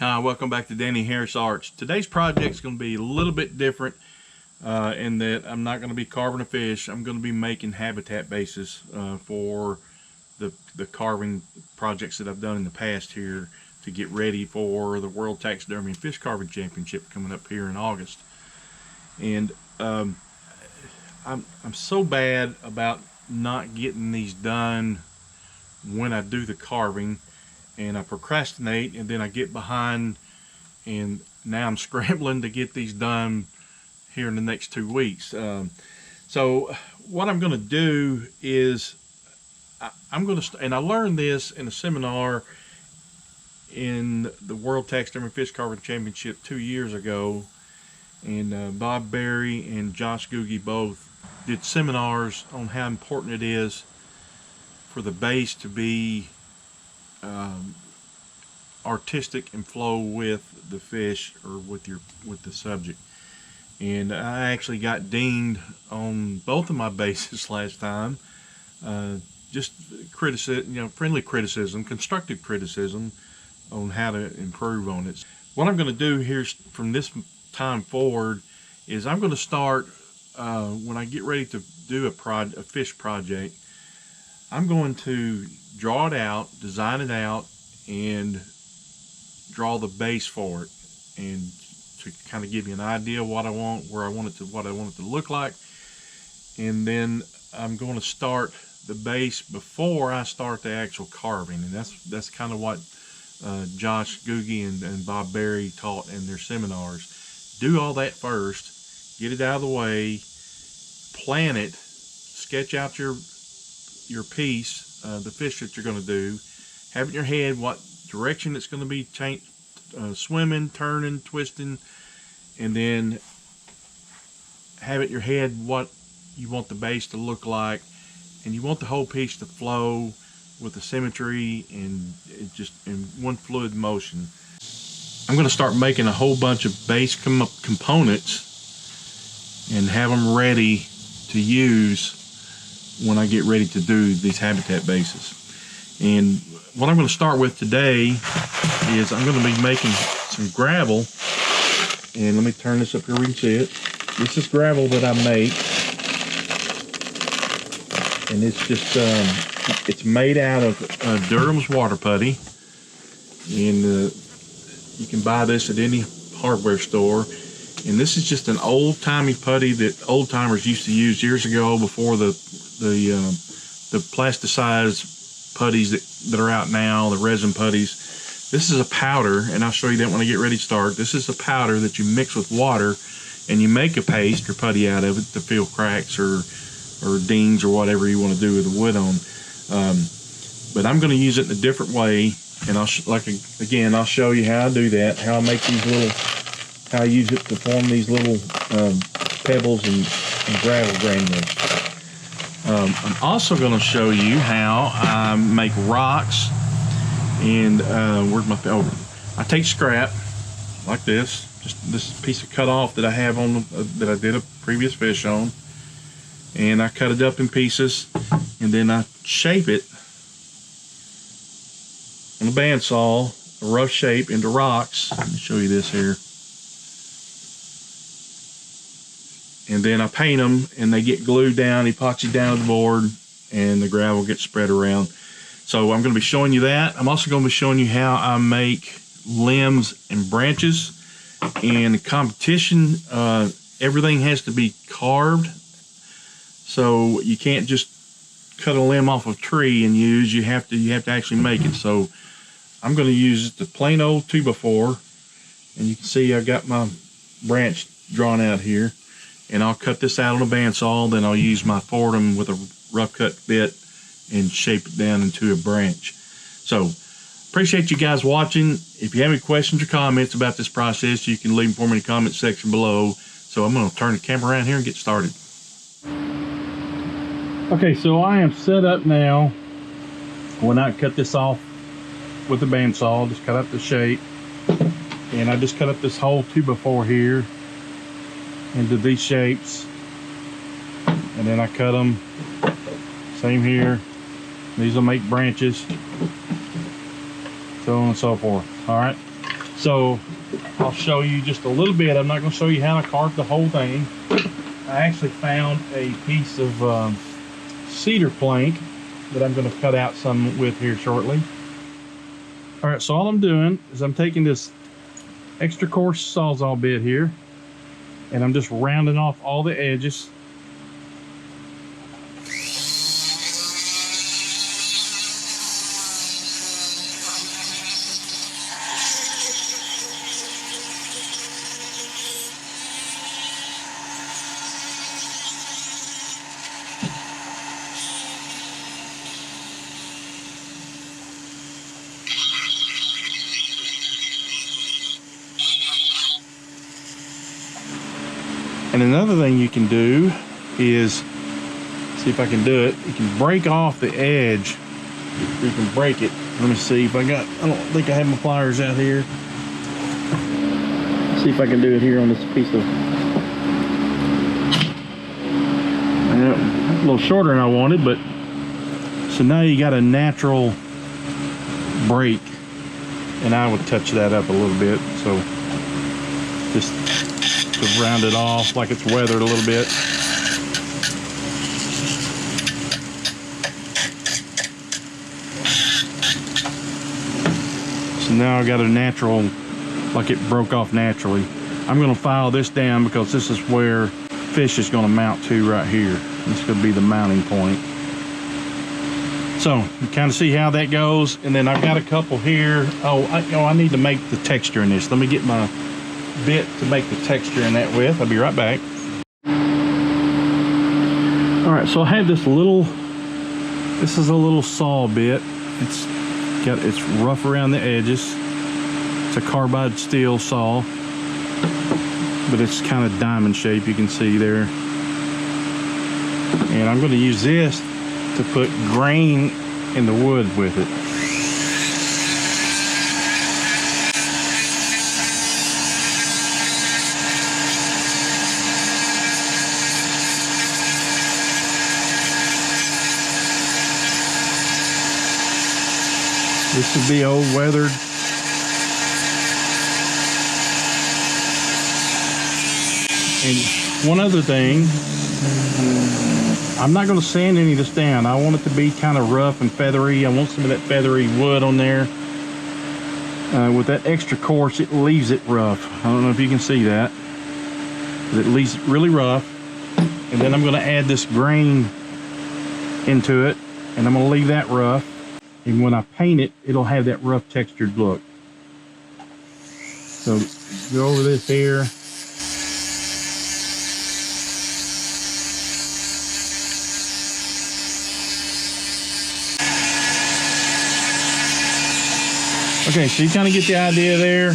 Hi, welcome back to Danny Harris Arts. Today's project is going to be a little bit different in that I'm not going to be carving a fish. I'm going to be making habitat bases for the carving projects that I've done in the past here to get ready for the World Taxidermy and Fish Carving Championship coming up here in August. And I'm so bad about not getting these done when I do the carving, and I procrastinate, and then I get behind, and now I'm scrambling to get these done here in the next 2 weeks. So what I'm going to do is I'm going to, and I learned this in a seminar in the World Taxidermy Fish Carving Championship 2 years ago, and Bob Berry and Josh Googie both did seminars on how important it is for the base to be artistic and flow with the fish or with the subject. And I actually got dinged on both of my bases last time. Just criticism, friendly criticism, constructive criticism on how to improve on it. What I'm going to do here from this time forward is I'm going to start when I get ready to do a fish project. I'm going to draw it out, design it out, and draw the base for it, and to kind of give you an idea of what I want, what I want it to look like. And then I'm going to start the base before I start the actual carving, and that's kind of what Josh Googie and Bob Berry taught in their seminars. Do all that first, get it out of the way, plan it, sketch out your piece, the fish that you're going to do, have in your head what direction it's going to be swimming, turning, twisting, and then have it in your head what you want the base to look like, and you want the whole piece to flow with the symmetry and it just in one fluid motion. I'm going to start making a whole bunch of base components and have them ready to use when I get ready to do these habitat bases. And what I'm going to start with today is I'm going to be making some gravel. And let me turn this up here where you can see it. This is gravel that I make, and it's just it's made out of Durham's water putty, and you can buy this at any hardware store. And this is just an old-timey putty that old-timers used to use years ago, before the plasticized putties that are out now, the resin putties. This is a powder, and I'll show you that when I get ready to start. This is a powder that you mix with water, and you make a paste or putty out of it to fill cracks or dings or whatever you want to do with the wood on. But I'm going to use it in a different way, and I'll show you how I do that, how I make these how I use it to form these little pebbles and gravel granules. I'm also going to show you how I make rocks. And where's my I take scrap like this, just this piece of cut off that I have on that I did a previous fish on, and I cut it up in pieces, and then I shape it on a bandsaw, a rough shape, into rocks. Let me show you this here. And then I paint them, and they get glued down, epoxy down to the board, and the gravel gets spread around. So I'm going to be showing you that. I'm also going to be showing you how I make limbs and branches. And the competition, everything has to be carved. So you can't just cut a limb off a tree and use. You have to actually make it. So I'm going to use the plain old 2x4, and you can see I got my branch drawn out here. And I'll cut this out on a bandsaw. Then I'll use my Fordham with a rough cut bit and shape it down into a branch. So appreciate you guys watching. If you have any questions or comments about this process, you can leave them for me in the comment section below. So I'm going to turn the camera around here and get started. Okay, so I am set up now. When I cut this off with the bandsaw, just cut up the shape, and I just cut up this whole 2x4 here into these shapes, and then I cut them. Same here. These will make branches, so on and so forth. All right. So I'll show you just a little bit. I'm not going to show you how to carve the whole thing. I actually found a piece of cedar plank that I'm going to cut out some with here shortly. All right, so all I'm doing is I'm taking this extra coarse Sawzall bit here, and I'm just rounding off all the edges. And another thing you can do is, see if I can do it, you can break off the edge. You can break it. Let me see if I don't think I have my pliers out here. See if I can do it here on this piece of, a little shorter than I wanted, but, so now you got a natural break, and I would touch that up a little bit, so just to round it off like it's weathered a little bit. So now I got a natural, like it broke off naturally. I'm going to file this down because this is where fish is going to mount to right here. This is going to be the mounting point. So you kind of see how that goes. And then I've got a couple here. I need to make the texture in this. Let me get my bit to make the texture in that with. I'll be right back. All right, so I have this is a little saw bit. It's rough around the edges. It's a carbide steel saw, but it's kind of diamond shape, you can see there. And I'm going to use this to put grain in the wood with it. This would be old weathered. And one other thing, I'm not going to sand any of this down. I want it to be kind of rough and feathery. I want some of that feathery wood on there. With that extra coarse, it leaves it rough. I don't know if you can see that. But it leaves it really rough. And then I'm going to add this grain into it, and I'm going to leave that rough. And when I paint it, it'll have that rough textured look. So go over this here. Okay, so you kind of get the idea there.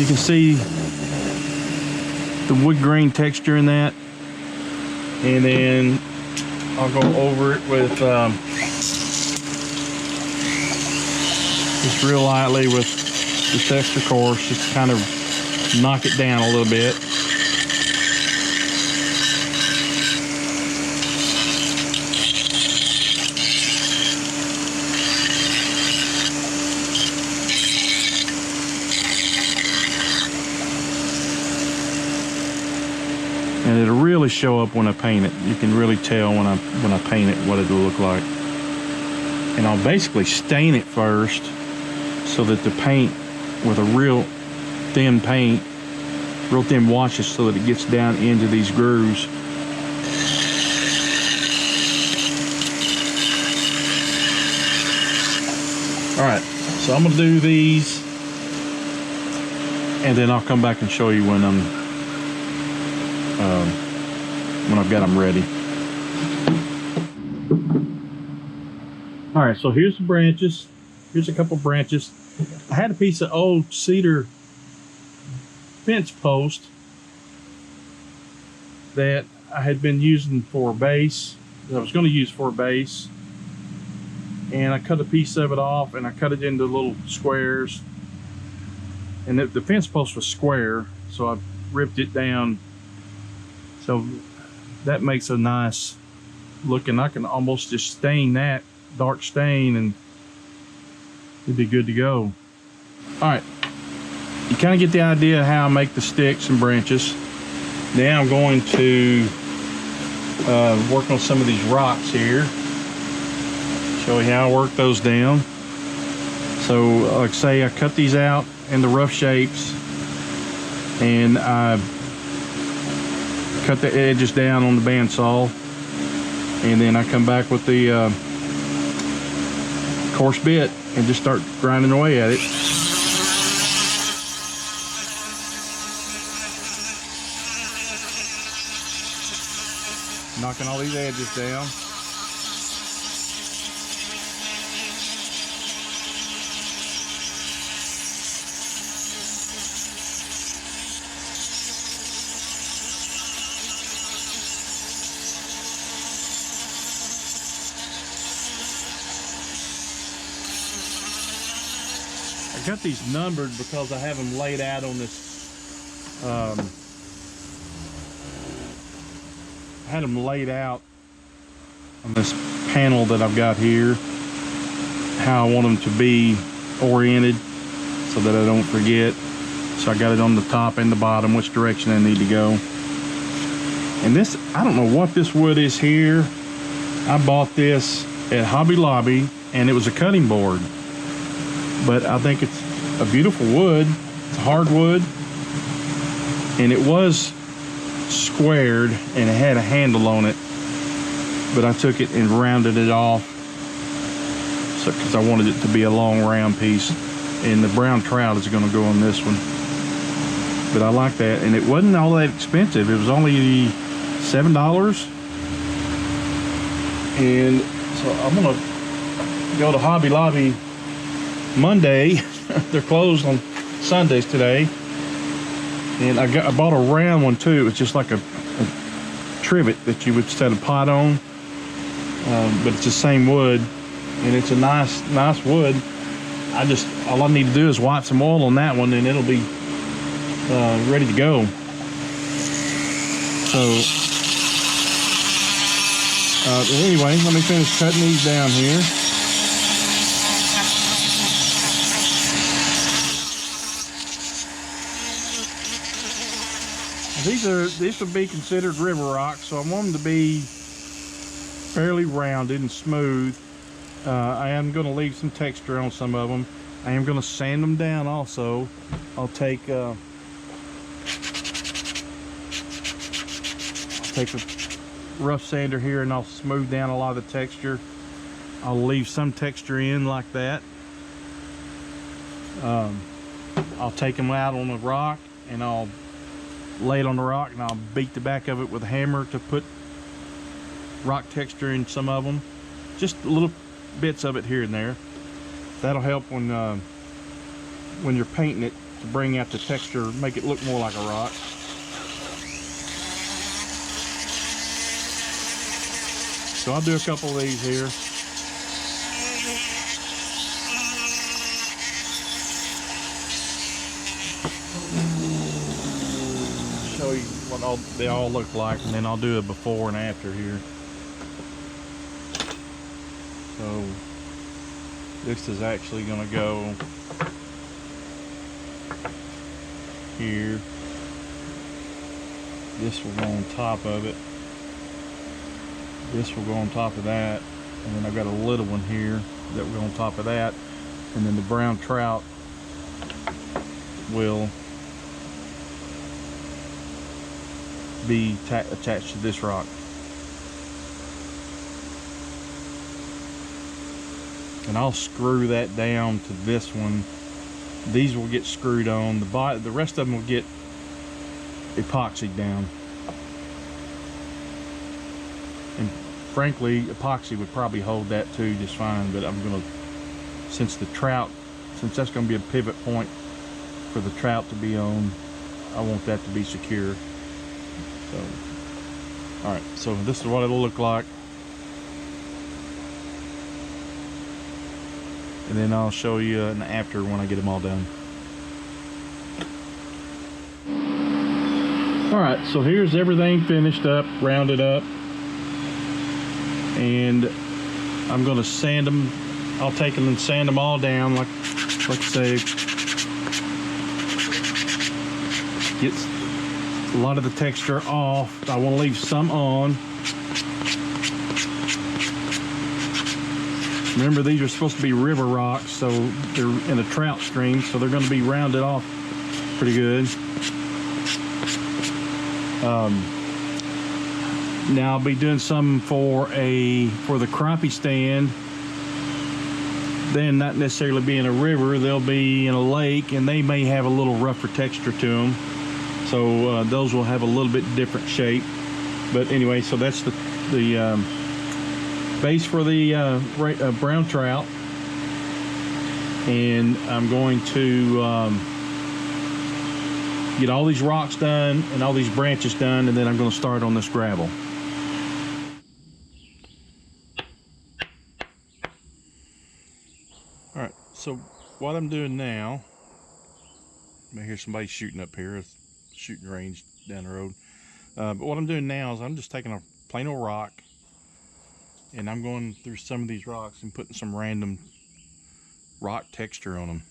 You can see the wood grain texture in that. And then I'll go over it with just real lightly with this extra coarse, just kind of knock it down a little bit. And it'll really show up when I paint it. You can really tell when I paint it what it'll look like. And I'll basically stain it first, so that the paint, with a real thin paint, real thin washes, so that it gets down into these grooves. All right, so I'm gonna do these, and then I'll come back and show you when I've got them ready. All right, so here's the branches. Here's a couple branches. I had a piece of old cedar fence post that I had been using for a base, that I was going to use for a base. And I cut a piece of it off, and I cut it into little squares. And the fence post was square, so I ripped it down. So that makes a nice look, and I can almost just stain that, dark stain, and it'd be good to go. All right, you kind of get the idea of how I make the sticks and branches. Now I'm going to work on some of these rocks here. Show you how I work those down. So like I say, I cut these out in the rough shapes, and I cut the edges down on the bandsaw, and then I come back with the coarse bit and just start grinding away at it. Knocking all these edges down. I got these numbered because I have them laid out on this, I had them laid out on this panel that I've got here, how I want them to be oriented so that I don't forget. So I got it on the top and the bottom, which direction I need to go. And this, I don't know what this wood is here. I bought this at Hobby Lobby, and it was a cutting board. But I think it's a beautiful wood. It's hardwood, and it was squared and it had a handle on it, but I took it and rounded it off, so because I wanted it to be a long round piece. And the brown trout is going to go on this one, but I like that. And it wasn't all that expensive. It was only $7. And so I'm gonna go to Hobby Lobby Monday. They're closed on Sundays today. And I bought a round one too. It's just like a trivet that you would set a pot on, but it's the same wood, and it's a nice wood. All I need to do is wipe some oil on that one, and it'll be ready to go. So anyway, let me finish cutting these down here. These would be considered river rocks, so I want them to be fairly rounded and smooth. I am going to leave some texture on some of them. I am going to sand them down also. I'll take a rough sander here, and I'll smooth down a lot of the texture. I'll leave some texture in like that. I'll take them out on the rock, and I'll lay it on the rock, and I'll beat the back of it with a hammer to put rock texture in some of them. Just little bits of it here and there. That'll help when you're painting it, to bring out the texture, make it look more like a rock. So I'll do a couple of these here. Show you what they all look like, and then I'll do a before and after here. So this is actually going to go here. This will go on top of it. This will go on top of that, and then I've got a little one here that will go on top of that, and then the brown trout will be attached to this rock. And I'll screw that down to this one. These will get screwed on. The rest of them will get epoxied down. And frankly, epoxy would probably hold that too just fine, but I'm gonna, since that's gonna be a pivot point for the trout to be on, I want that to be secure. So, all right, so this is what it'll look like. And then I'll show you an after when I get them all done. All right, so here's everything finished up, rounded up. And I'm gonna sand them. I'll take them and sand them all down, like I say, gets a lot of the texture off. I want to leave some on. Remember, these are supposed to be river rocks, so they're in a trout stream, so they're going to be rounded off pretty good. Now I'll be doing some for the crappie stand. Then not necessarily be in a river, they'll be in a lake, and they may have a little rougher texture to them. So those will have a little bit different shape. But anyway, so that's the base for the brown trout. And I'm going to get all these rocks done and all these branches done, and then I'm going to start on this gravel. All right, so what I'm doing now, I hear somebody shooting up here, it's shooting range down the road. But what I'm doing now is I'm just taking a plain old rock, and I'm going through some of these rocks and putting some random rock texture on them.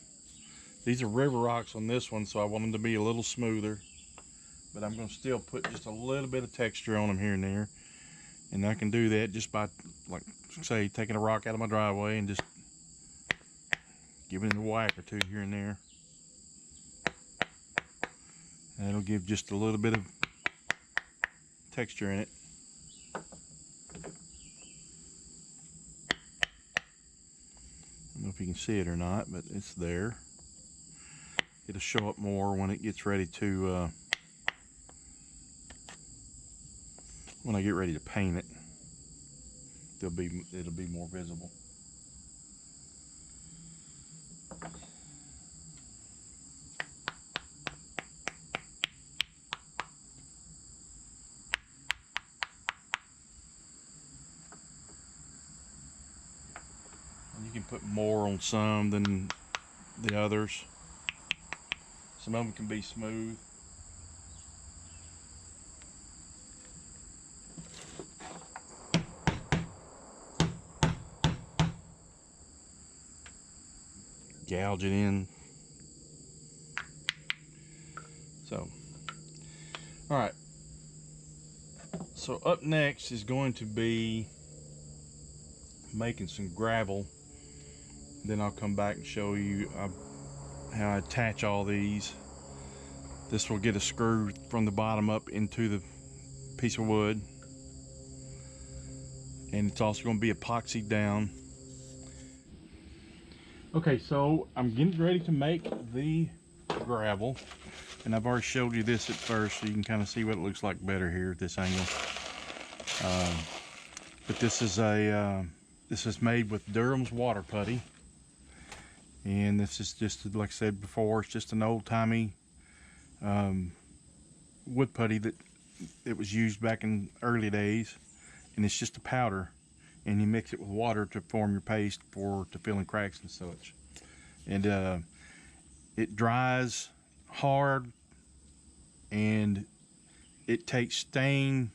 These are river rocks on this one, so I want them to be a little smoother, but I'm going to still put just a little bit of texture on them here and there. And I can do that just by, like, say, taking a rock out of my driveway and just giving it a whack or two here and there. And it'll give just a little bit of texture in it. I don't know if you can see it or not, but it's there. It'll show up more when it gets ready to, when I get ready to paint it. It'll be more visible. And you can put more on some than the others. Some of them can be smooth. Gouge it in. So, all right. So up next is going to be making some gravel. Then I'll come back and show you how I attach all these. This will get a screw from the bottom up into the piece of wood, and it's also going to be epoxied down. Okay, so I'm getting ready to make the gravel, and I've already showed you this at first, so you can kind of see what it looks like better here at this angle. But this is made with Durham's water putty. And this is just, like I said before, it's just an old-timey wood putty that it was used back in early days, and it's just a powder, and you mix it with water to form your paste to fill in cracks and such. And it dries hard, and it takes stain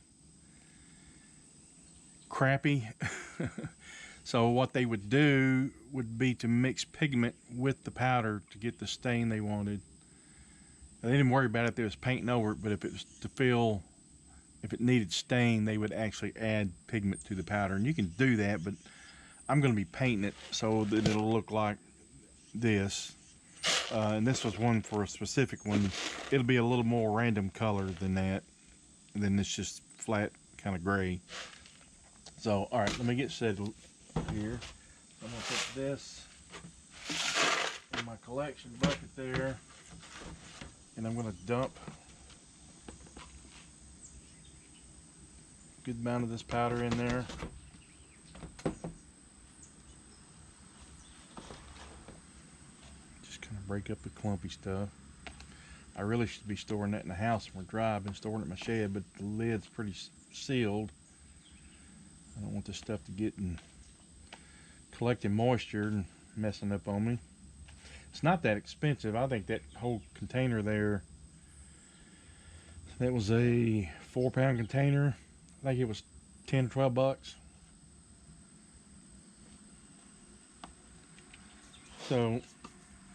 crappy. So what they would do would be to mix pigment with the powder to get the stain they wanted. They didn't worry about it if they was painting over it, but if it was if it needed stain, they would actually add pigment to the powder. And you can do that, but I'm going to be painting it so that it'll look like this. And this was one for a specific one. It'll be a little more random color than that. And then it's just flat, kind of gray. So, all right, let me get settled here. I'm going to put this in my collection bucket there, and I'm going to dump a good amount of this powder in there. Just kind of break up the clumpy stuff. I really should be storing that in the house when we're dry. I've been storing it in my shed, but the lid's pretty sealed. I don't want this stuff to get and collecting moisture and messing up on me. It's not that expensive. I think that whole container there, that was a 4-pound container. I think it was 10 or 12 bucks. So,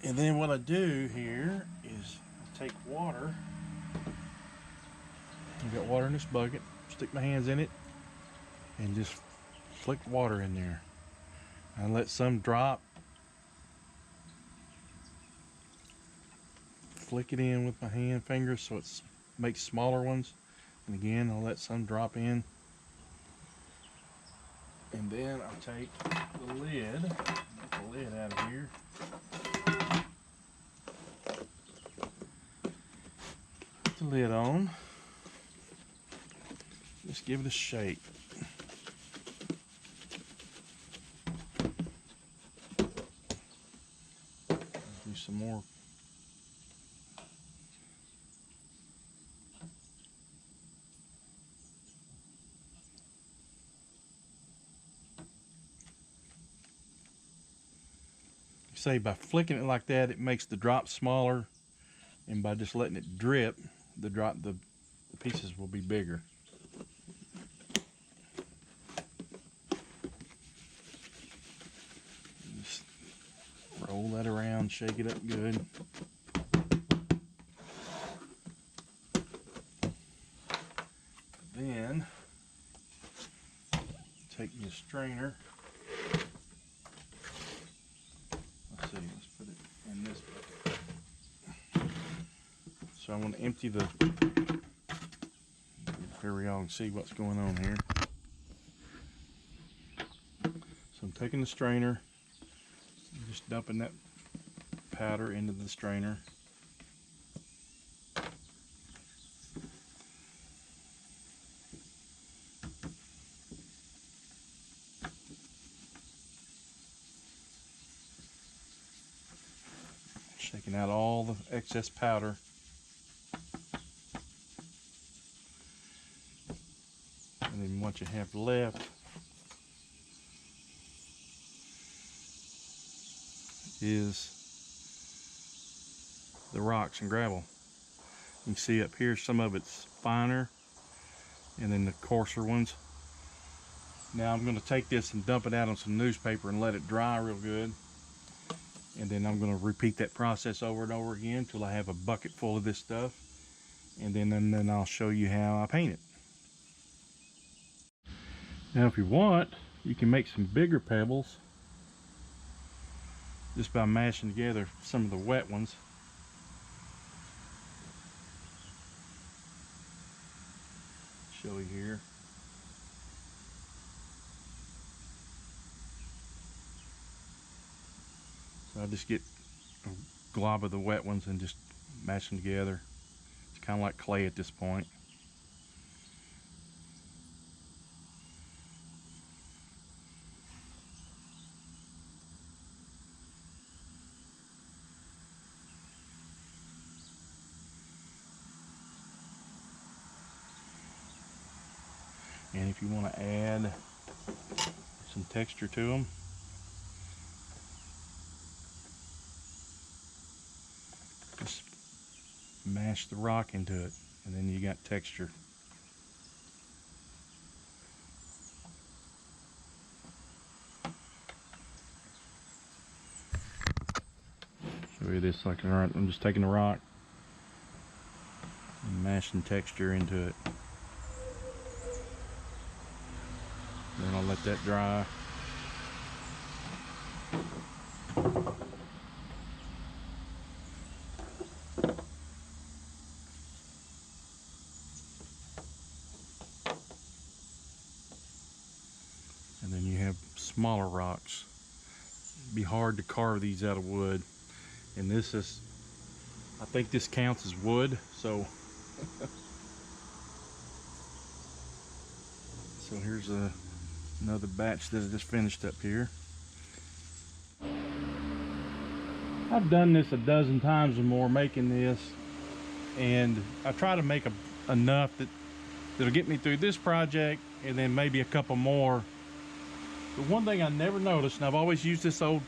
and then what I do here is take water got water in this bucket. Stick my hands in it and just flick water in there. I let some drop. Flick it in with my fingers so it makes smaller ones. And again, I'll let some drop in. And then I'll take the lid, get the lid out of here. Put the lid on. Just give it a shake. Do some more. Say by flicking it like that, it makes the drop smaller, and by just letting it drip, the pieces will be bigger. Just roll that around, shake it up good. Then take me a strainer. Let's put it in this bucket. So I'm going to empty the, here we all can see what's going on here. So I'm taking the strainer, just dumping that powder into the strainer. Shaking out all the excess powder. And then what you have left is the rocks and gravel. You can see up here some of it's finer and then the coarser ones. Now I'm going to take this and dump it out on some newspaper and let it dry real good. And then I'm going to repeat that process over and over again until I have a bucket full of this stuff. And then I'll show you how I paint it. Now if you want, you can make some bigger pebbles just by mashing together some of the wet ones. Show you here. So I just get a glob of the wet ones and just mash them together. It's kind of like clay at this point. And if you want to add some texture to them, just mash the rock into it, and then you got texture. Show you this like, alright, I'm just taking the rock and mashing texture into it. Then I'll let that dry. And then you have smaller rocks. It'd be hard to carve these out of wood. And this is, I think this counts as wood, so so here's another batch that I just finished up here. I've done this a dozen times or more making this, and I try to make enough that'll get me through this project and then maybe a couple more. But one thing I never noticed, and I've always used this old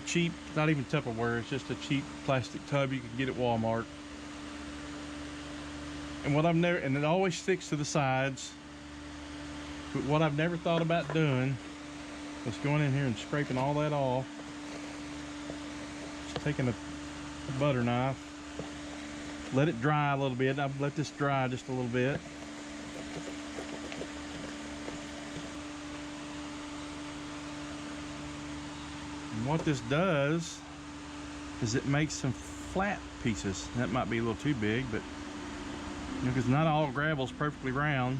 cheap, not even Tupperware, it's just a cheap plastic tub you can get at Walmart. And what I've never, and it always sticks to the sides. But what I've never thought about doing was going in here and scraping all that off. Just taking a butter knife, let it dry a little bit. I've let this dry just a little bit. And what this does is it makes some flat pieces. That might be a little too big, but because not all gravel is perfectly round,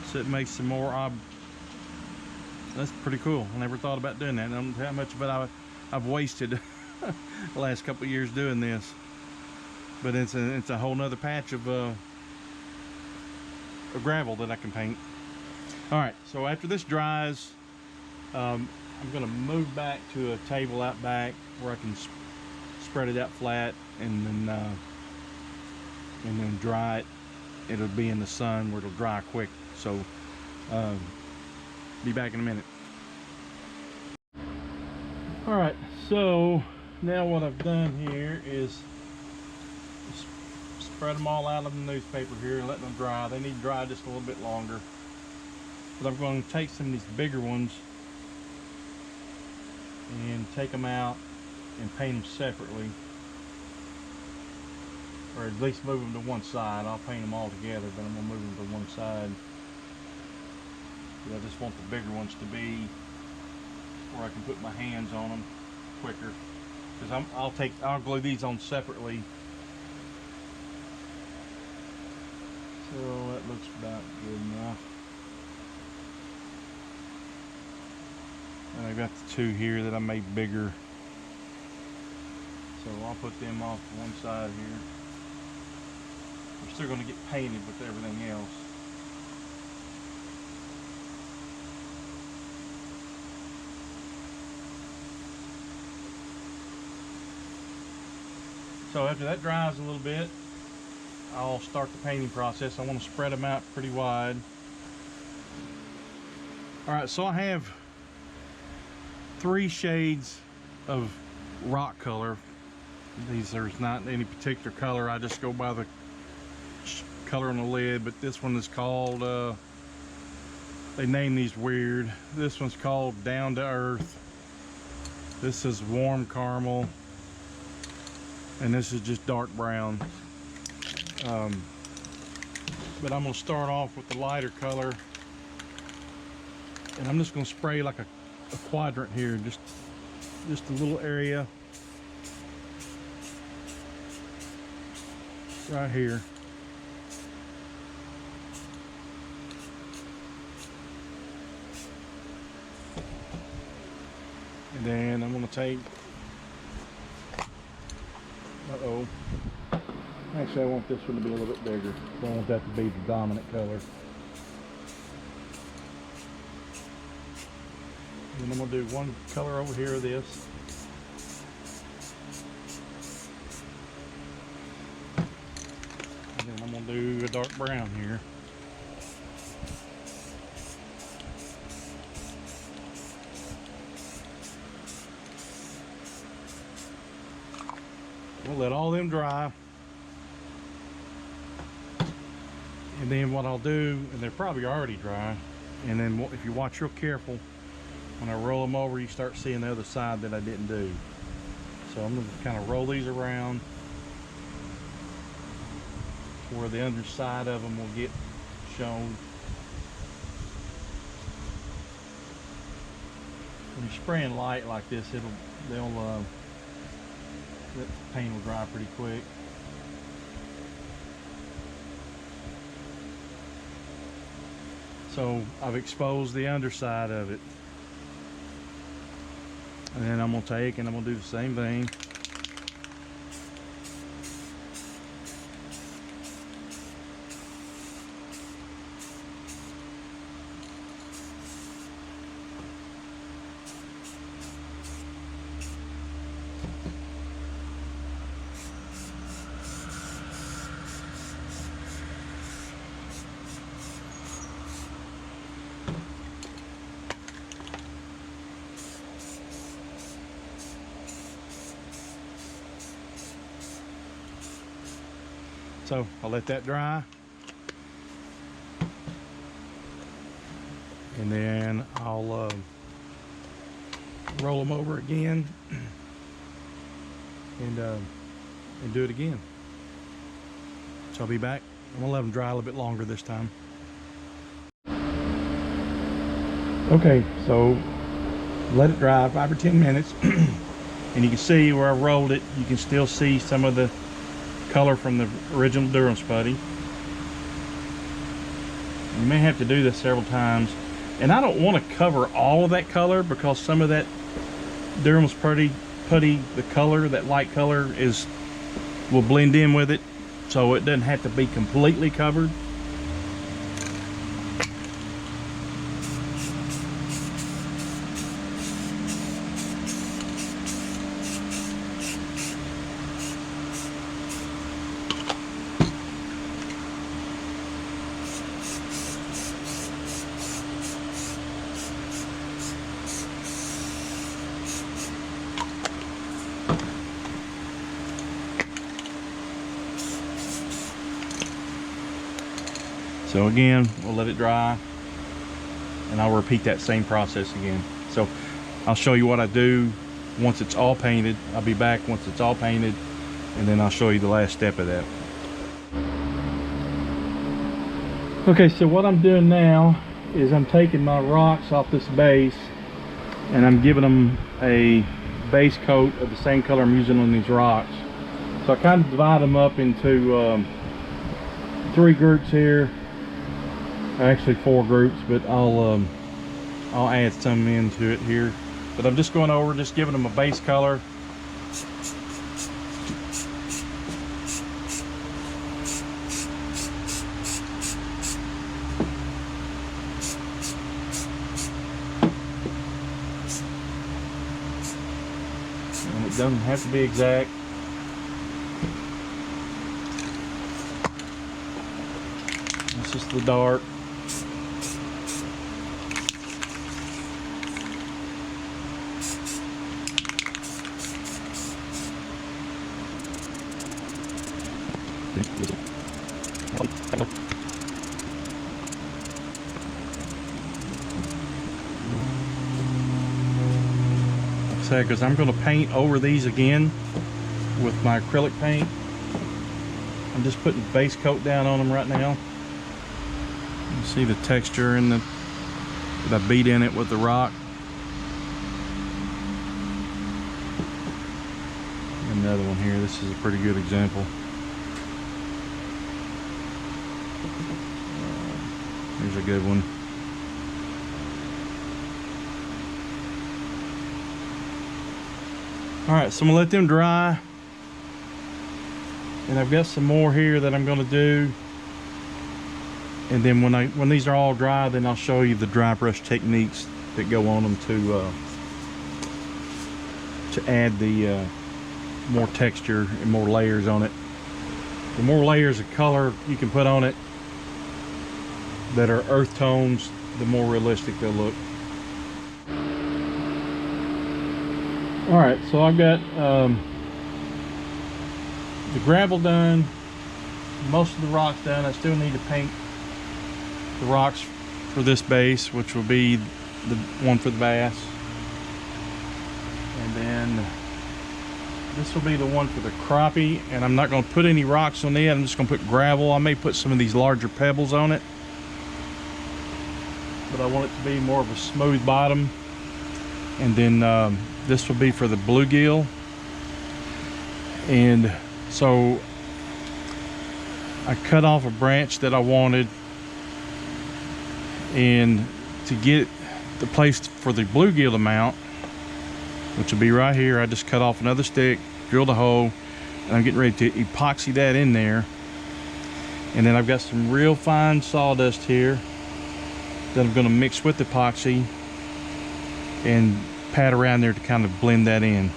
so it makes some more that's pretty cool. I never thought about doing that. I don't know how much of it I've wasted the last couple of years doing this, but it's a whole nother patch of gravel that I can paint. All right, so after this dries, I'm gonna move back to a table out back where I can spread it out flat and then dry it. It'll be in the sun where it'll dry quick. So be back in a minute. All right, so now what I've done here is spread them all out of the newspaper here and let them dry. They need to dry just a little bit longer. But I'm going to take some of these bigger ones and take them out and paint them separately, or at least move them to one side. I'll paint them all together, but I'm going to move them to one side. I just want the bigger ones to be where I can put my hands on them quicker, because I'll glue these on separately. So that looks about good enough. And I've got the two here that I made bigger, so I'll put them off to one side here. I'm still going to get painted with everything else. So after that dries a little bit, I'll start the painting process. I want to spread them out pretty wide. All right, so I have 3 shades of rock color. There's not any particular color. I just go by the color on the lid, but this one is called, they name these weird. This one's called Down to Earth. This is Warm Caramel. And this is just dark brown. But I'm going to start off with the lighter color, and I'm just going to spray like a quadrant here, just a little area right here. And then I'm going to take, actually I want this one to be a little bit bigger. I want that to be the dominant color. And I'm going to do one color over here of this. And then I'm going to do a dark brown here. We'll let all them dry. And then what I'll do, and they're probably already dry, and then if you watch real careful, when I roll them over, you start seeing the other side that I didn't do. So I'm going to kind of roll these around where the underside of them will get shown. When you're spraying light like this, the paint will dry pretty quick. So I've exposed the underside of it. And then I'm going to take and I'm going to do the same thing. So I'll let that dry, and then I'll roll them over again and do it again. So I'll be back. I'm gonna let them dry a little bit longer this time. Okay, so Let it dry 5 or 10 minutes. And you can see where I rolled it, you can still see some of the color from the original Durham Putty. You may have to do this several times. And I don't want to cover all of that color, because some of that Durham Putty, the color, that light color will blend in with it. So it doesn't have to be completely covered. So again, we'll let it dry, and I'll repeat that same process again. So I'll show you what I do once it's all painted. I'll be back once it's all painted, and then I'll show you the last step of that. Okay, so what I'm doing now is I'm taking my rocks off this base, and I'm giving them a base coat of the same color I'm using on these rocks. So I kind of divide them up into 3 groups here. Actually 4 groups, but I'll add some into it here. But I'm just going over, just giving them a base color. And it doesn't have to be exact. It's just the dark. Because I'm going to paint over these again with my acrylic paint. I'm just putting base coat down on them right now. You see the texture and that I beat in it with the rock. Another one here. This is a pretty good example. Here's a good one. Alright, so I'm gonna let them dry, and I've got some more here that I'm gonna do, and then when these are all dry, then I'll show you the dry brush techniques that go on them to add the more texture and more layers on it. The more layers of color you can put on it that are earth tones, the more realistic they'll look. All right, so I've got the gravel done, most of the rocks done. I still need to paint the rocks for this base, which will be the one for the bass. And then this will be the one for the crappie, and I'm not going to put any rocks on it. I'm just going to put gravel. I may put some of these larger pebbles on it, but I want it to be more of a smooth bottom. And then this will be for the bluegill. And so I cut off a branch that I wanted, and to get the place for the bluegill to mount, which will be right here, I just cut off another stick, drilled a hole, and I'm getting ready to epoxy that in there. And then I've got some real fine sawdust here that I'm going to mix with the epoxy and pat around there to kind of blend that in.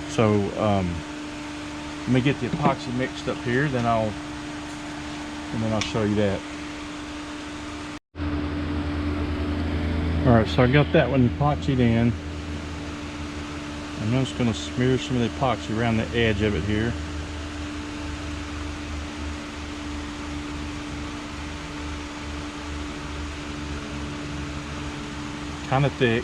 So let me get the epoxy mixed up here, then I'll show you that. All right, so I got that one epoxied in. I'm just going to smear some of the epoxy around the edge of it here. Kind of thick.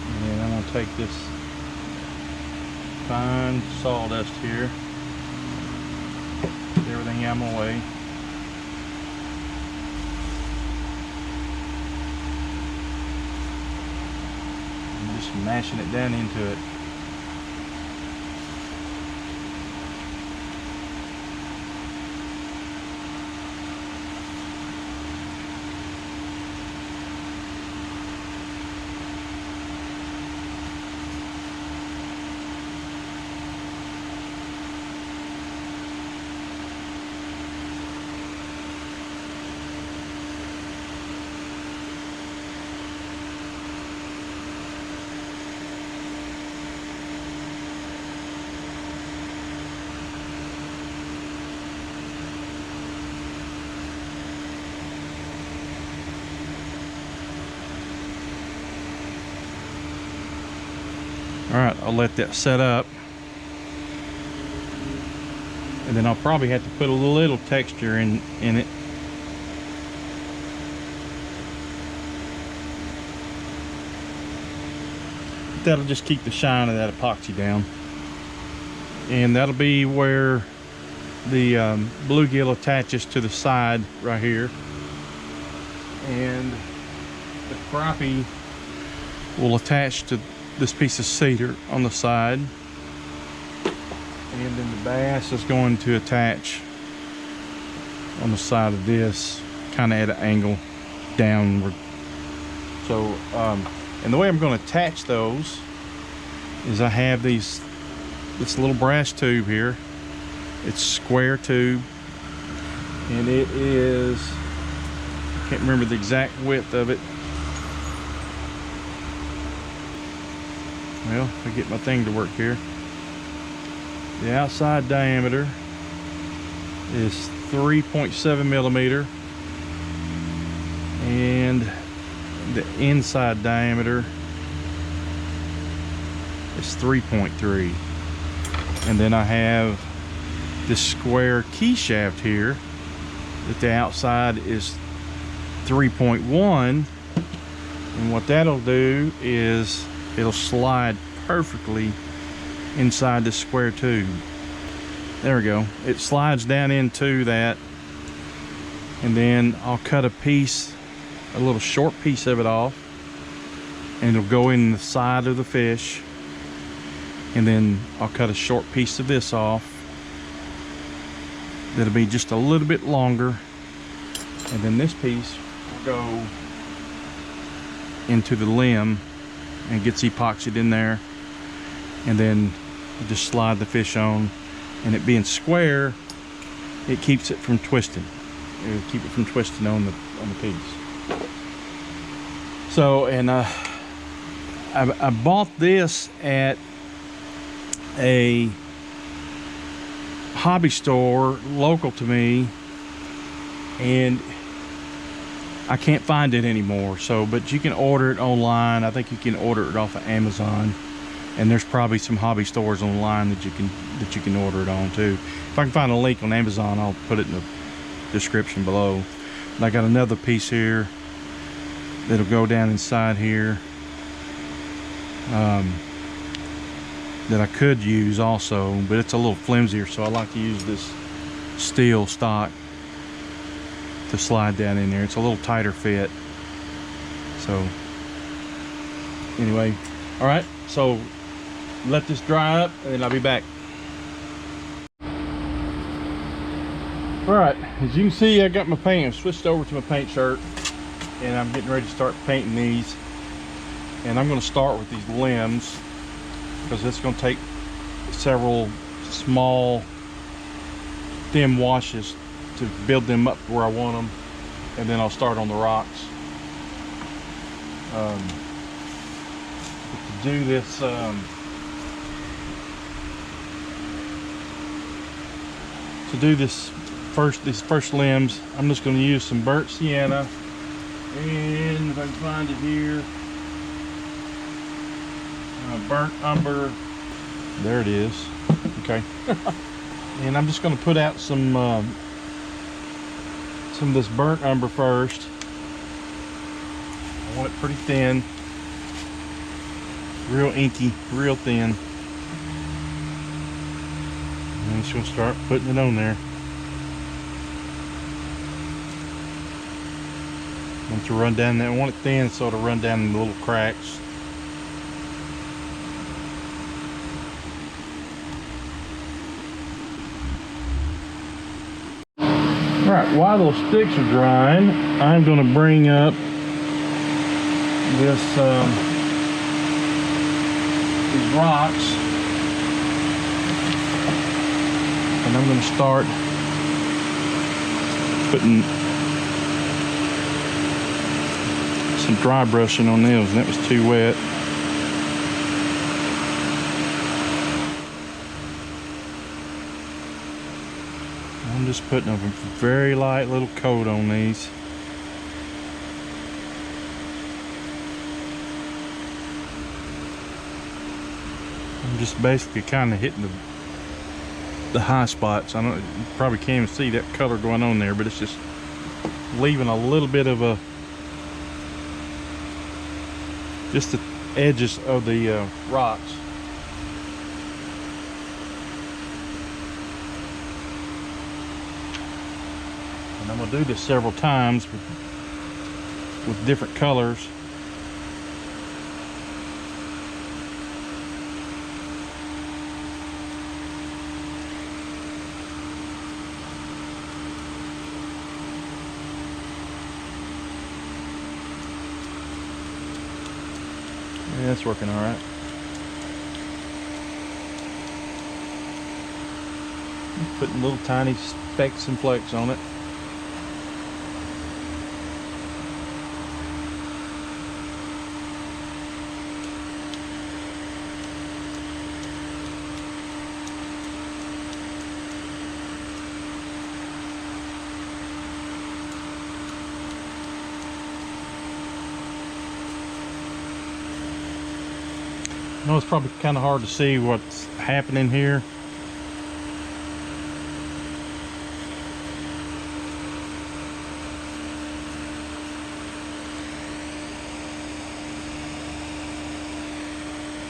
And then I'm going to take this fine sawdust here. everything out of my way. I'm just mashing it down into it. All right, I'll let that set up. And then I'll probably have to put a little texture in it. That'll just keep the shine of that epoxy down. And that'll be where the bluegill attaches to the side right here. And the crappie will attach to this piece of cedar on the side, and then the bass is going to attach on the side of this, kind of at an angle downward. So and the way I'm going to attach those is I have this little brass tube here. It's square tube, and it is, I can't remember the exact width of it. Well, if I get my thing to work here. The outside diameter is 3.7 millimeter, and the inside diameter is 3.3. And then I have this square key shaft here that the outside is 3.1, and what that'll do is it'll slide perfectly inside the square tube. There we go. It slides down into that, and then I'll cut a little short piece of it off, and it'll go in the side of the fish, and then I'll cut a short piece of this off that'll be just a little bit longer, and then this piece will go into the limb and gets epoxied in there, and then you just slide the fish on, and it being square, it keeps it from twisting. It'll keep it from twisting on the piece. So, and I bought this at a hobby store local to me, and I can't find it anymore. So, but you can order it online. I think you can order it off of Amazon, and there's probably some hobby stores online that you can order it on too. If I can find a link on Amazon, I'll put it in the description below. And I got another piece here that'll go down inside here that I could use also, but it's a little flimsier, so I like to use this steel stock to slide down in there. It's a little tighter fit. So anyway, all right, so let this dry up and then I'll be back. All right, as you can see, I got my paint. I've switched over to my paint shirt, and I'm getting ready to start painting these. And I'm going to start with these limbs, because it's going to take several small thin washes to build them up where I want them, and then I'll start on the rocks. To do this, these first limbs, I'm just going to use some burnt sienna, and if I can find it here, burnt umber. There it is. Okay. And I'm just going to put out some of this burnt umber first. I want it pretty thin, real inky, real thin. And I'm just going to start putting it on there. Want to run down that. I want it thin so it'll run down in the little cracks. Alright, while those sticks are drying, I'm going to bring up this these rocks, and I'm going to start putting some dry brushing on those, and that was too wet. I'm just putting a very light little coat on these. I'm just basically kind of hitting the high spots. I don't, you probably can't even see that color going on there, but it's just leaving a little bit of a, just the edges of the rocks. And I'm gonna do this several times with different colors. Yeah, it's working all right. Putting little tiny specks and flakes on it. I know it's probably kind of hard to see what's happening here.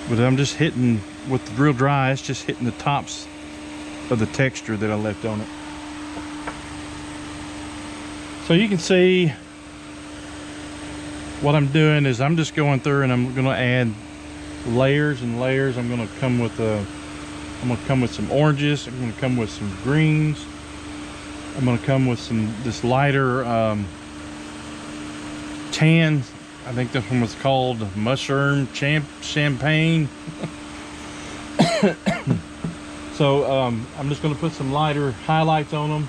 But I'm just hitting, with the real dry, it's just hitting the tops of the texture that I left on it. So you can see what I'm doing is I'm just going through and I'm going to add layers and layers. I'm going to come with some oranges. I'm going to come with some greens. I'm going to come with this lighter tan. I think this one was called mushroom champagne. So I'm just going to put some lighter highlights on them.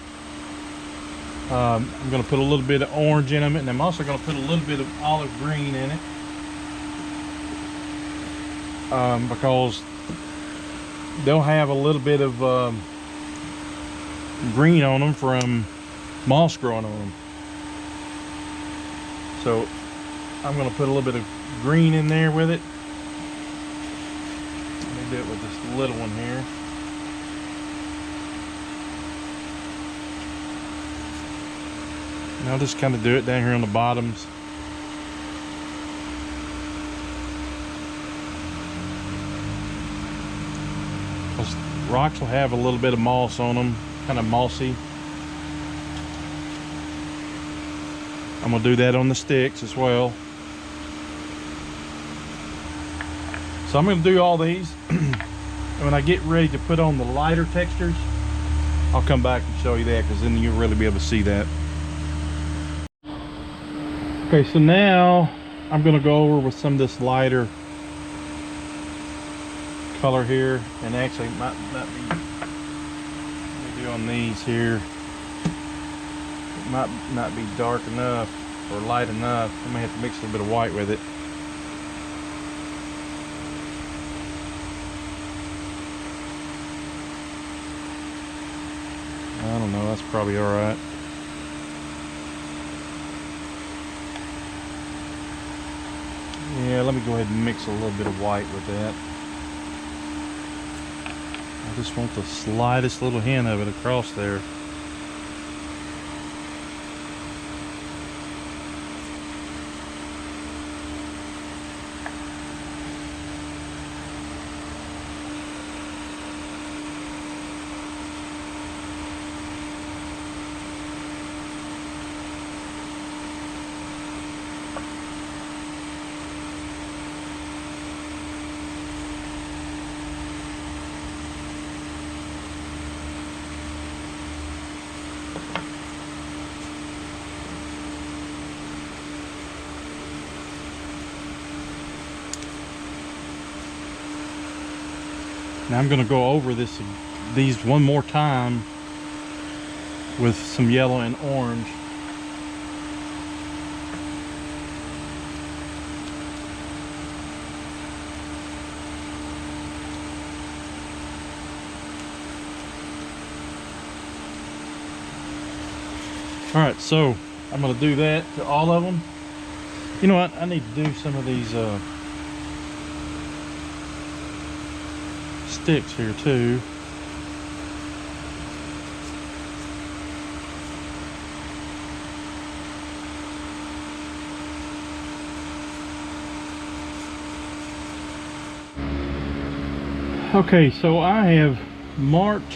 I'm going to put a little bit of orange in them, and I'm also going to put a little bit of olive green in it. Because they'll have a little bit of green on them from moss growing on them. So I'm going to put a little bit of green in there with it. Let me do it with this little one here. And I'll just kind of do it down here on the bottoms. Rocks will have a little bit of moss on them, kind of mossy. I'm gonna do that on the sticks as well. So I'm gonna do all these, and when I get ready to put on the lighter textures, I'll come back and show you that, because then you'll really be able to see that. Okay, so now I'm gonna go over with some of this lighter color here, and actually might be, let me do on these here, it might not be dark enough or light enough. I may have to mix a little bit of white with it. I don't know, that's probably all right. Yeah, let me go ahead and mix a little bit of white with that. I just want the slightest little hint of it across there. Now I'm going to go over these one more time with some yellow and orange. All right, so I'm going to do that to all of them. You know what? I need to do some of these sticks here too. Okay, so I have marked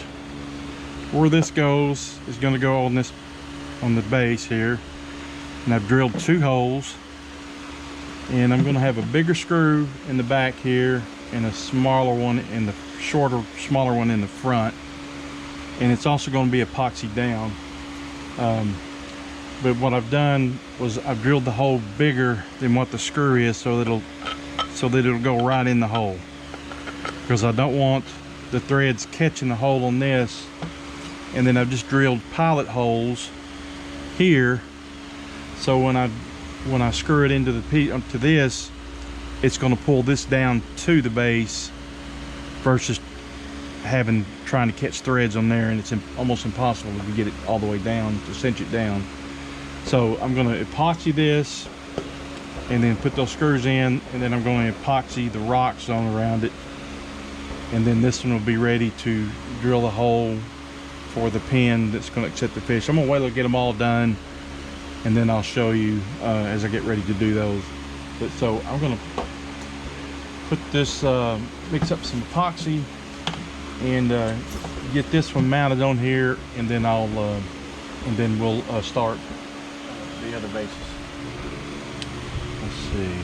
where this goes. Is going to go on this, on the base here, and I've drilled 2 holes, and I'm going to have a bigger screw in the back here and a smaller one in the smaller one in the front, and it's also going to be epoxy down. But what I've done was I've drilled the hole bigger than what the screw is, so that it'll go right in the hole, because I don't want the threads catching the hole on this. And then I've just drilled pilot holes here, so when I screw it into to this, it's going to pull this down to the base versus trying to catch threads on there, and it's almost impossible to get it all the way down, to cinch it down. So I'm going to epoxy this and then put those screws in, and then I'm going to epoxy the rock zone around it, and then this one will be ready to drill a hole for the pin that's going to accept the fish. I'm going to wait till I get them all done, and then I'll show you as I get ready to do those. But so I'm going to put this, mix up some epoxy and get this one mounted on here, and then we'll start the other bases. Let's see.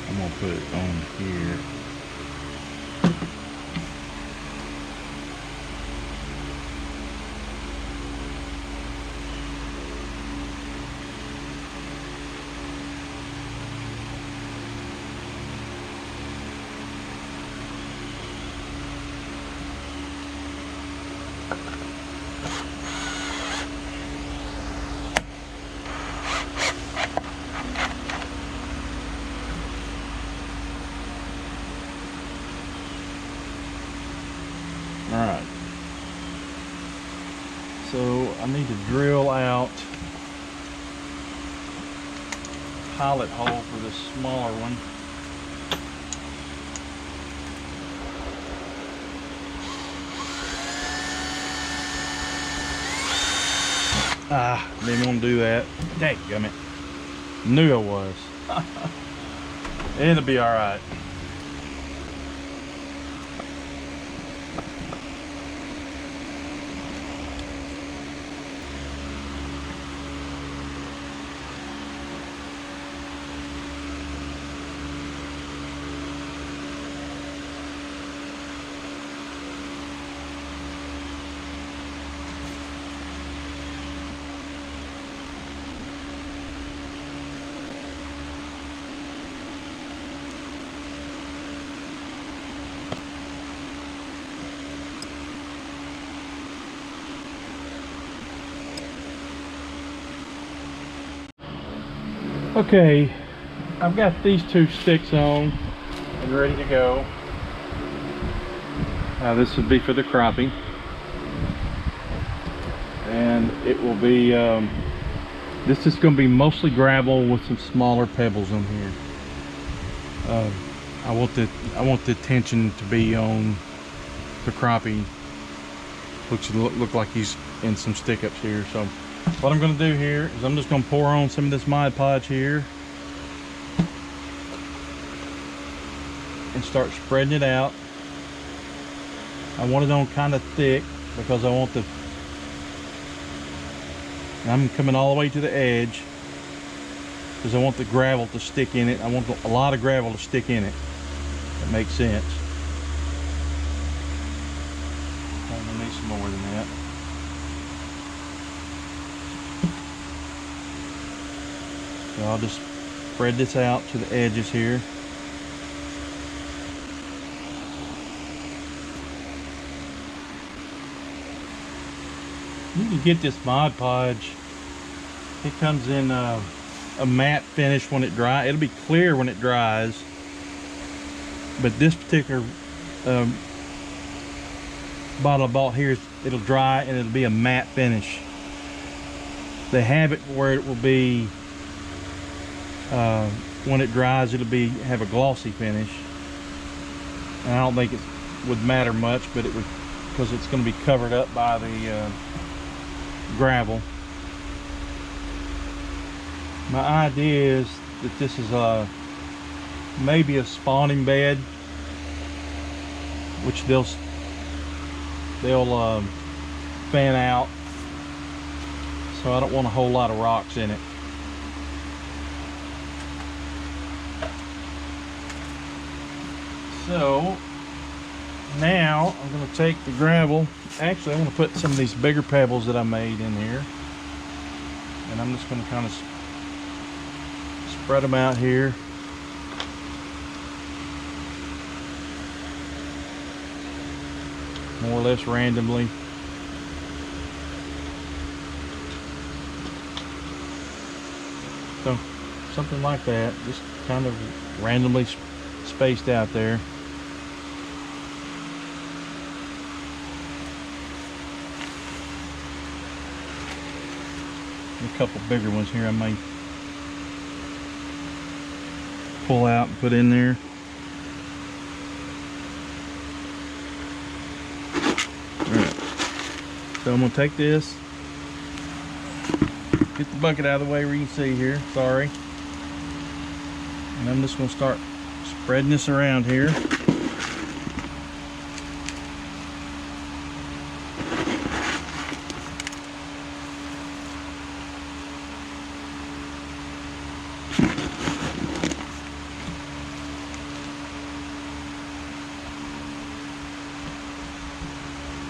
I'm gonna put it on here. Alright, so I need to drill out a pilot hole for this smaller one. Didn't want to do that. Dadgummit. Knew I was. It'll be alright. Okay, I've got these 2 sticks on and ready to go. This would be for the crappie, and it will be this is going to be mostly gravel with some smaller pebbles on here. I want the tension to be on the crappie. Look like he's in some stick ups here. So what I'm going to do here is I'm just going to pour on some of this Mod Podge here and start spreading it out. I want it on kind of thick because I want I'm coming all the way to the edge because I want the gravel to stick in it. I want a lot of gravel to stick in it. That makes sense. I'm going to need some more than that. So I'll just spread this out to the edges here. You can get this Mod Podge. It comes in a matte finish when it dries. It'll be clear when it dries. But this particular bottle I bought here, it'll dry and it'll be a matte finish. They have it where it will be, when it dries, it'll be have a glossy finish. And I don't think it would matter much, but it would, because it's going to be covered up by the gravel. My idea is that this is maybe a spawning bed, which they'll fan out, so I don't want a whole lot of rocks in it. So now I'm going to take the gravel. Actually, I'm going to put some of these bigger pebbles that I made in here, and I'm just going to kind of spread them out here. More or less randomly. So something like that, just kind of randomly spaced out there. A couple bigger ones here I may pull out and put in there. Alright, so I'm going to take this, get the bucket out of the way where you can see here, sorry, and I'm just going to start spreading this around here.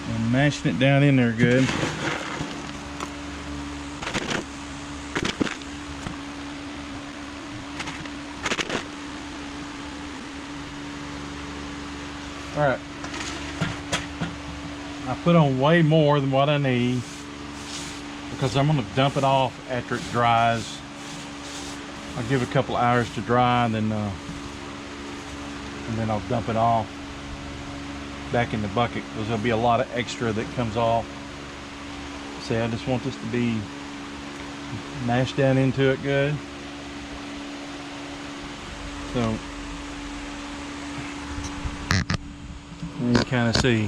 And mashing it down in there good. Alright, I put on way more than what I need because I'm going to dump it off after it dries. I'll give it a couple hours to dry, and then I'll dump it off back in the bucket because there'll be a lot of extra that comes off. See, I just want this to be mashed down into it good. So you can kind of see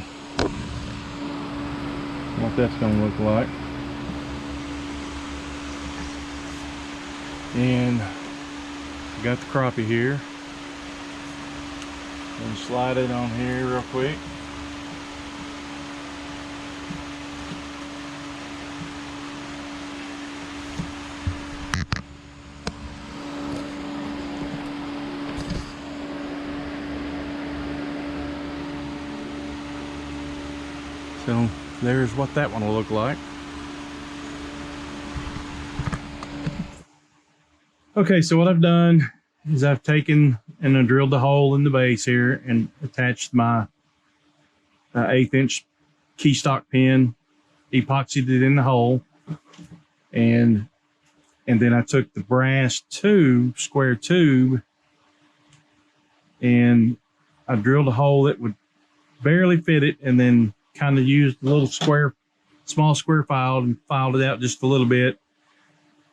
what that's going to look like. And I got the crappie here. And slide it on here real quick. So there's what that one will look like. Okay, so what I've done is I've taken and I drilled a hole in the base here and attached my 1/8 inch keystock pin, epoxied it in the hole, and then I took the brass tube, square tube, and I drilled a hole that would barely fit it, and then kind of used a little small square file and filed it out just a little bit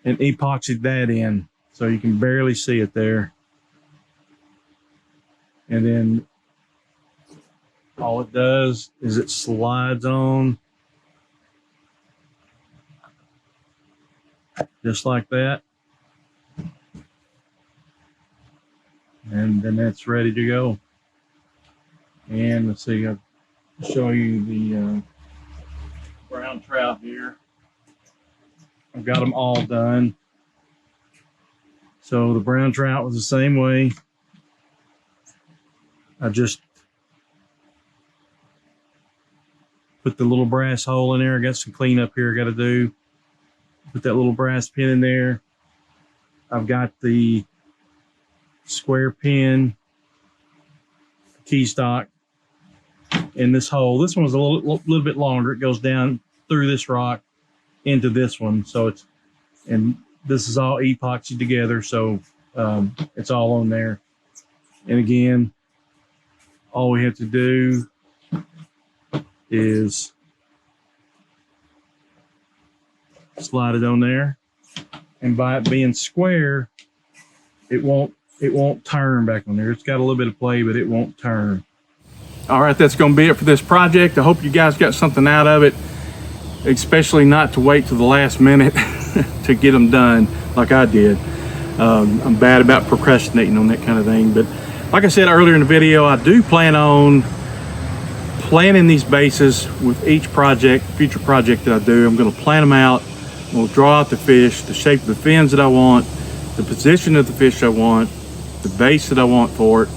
and epoxied that in so you can barely see it there. And then all it does is it slides on just like that, and then that's ready to go. And let's see, I'll show you the brown trout here. I've got them all done. So the brown trout was the same way. I just put the little brass hole in there. I got some cleanup here I got to do. Put that little brass pin in there. I've got the square pin key stock in this hole. This one was a little bit longer. It goes down through this rock into this one. So it's, and this is all epoxied together. So it's all on there. And again, all we have to do is slide it on there. And by it being square, it won't turn back on there. It's got a little bit of play, but it won't turn. All right, that's going to be it for this project. I hope you guys got something out of it, especially not to wait till the last minute to get them done like I did. I'm bad about procrastinating on that kind of thing, but like I said earlier in the video, I do plan on planning these bases with each project, future project that I do. I'm going to plan them out. We'll draw out the fish, the shape of the fins that I want, the position of the fish I want, the base that I want for it,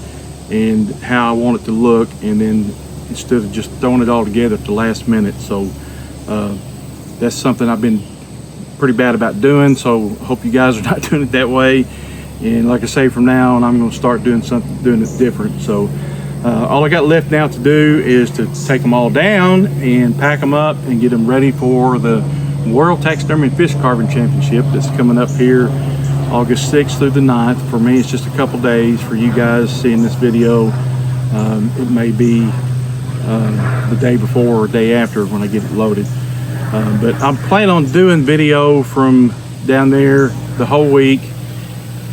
and how I want it to look, and then instead of just throwing it all together at the last minute. So that's something I've been pretty bad about doing, so I hope you guys are not doing it that way. And like I say, from now on, I'm going to start doing it different. So all I got left now to do is to take them all down and pack them up and get them ready for the World Taxidermy and Fish Carving Championship that's coming up here August 6th through the 9th. For me, it's just a couple days. For you guys seeing this video, it may be the day before or day after when I get it loaded. But I'm planning on doing video from down there the whole week,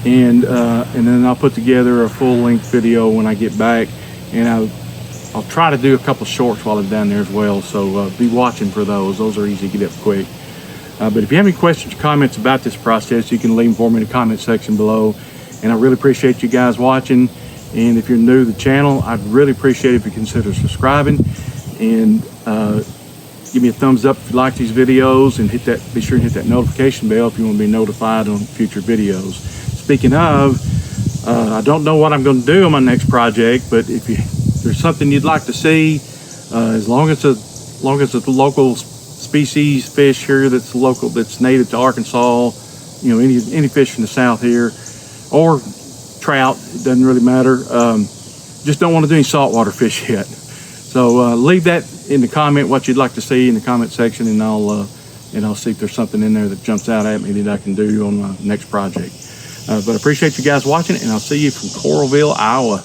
and then I'll put together a full-length video when I get back, and I'll try to do a couple shorts while I'm down there as well. So be watching for those. Those are easy to get up quick. But if you have any questions or comments about this process, you can leave them for me in the comment section below. And I really appreciate you guys watching. And if you're new to the channel, I'd really appreciate it if you consider subscribing, and give me a thumbs up if you like these videos, and be sure to hit that notification bell if you want to be notified on future videos. Speaking of, I don't know what I'm going to do on my next project, but if there's something you'd like to see, as long as it's a local species fish here that's local, that's native to Arkansas, you know, any fish from the south here, or trout, it doesn't really matter. Just don't want to do any saltwater fish yet. So leave that in the comment, what you'd like to see in the comment section, and I'll see if there's something in there that jumps out at me that I can do on my next project. But I appreciate you guys watching, and I'll see you from Coralville, Iowa.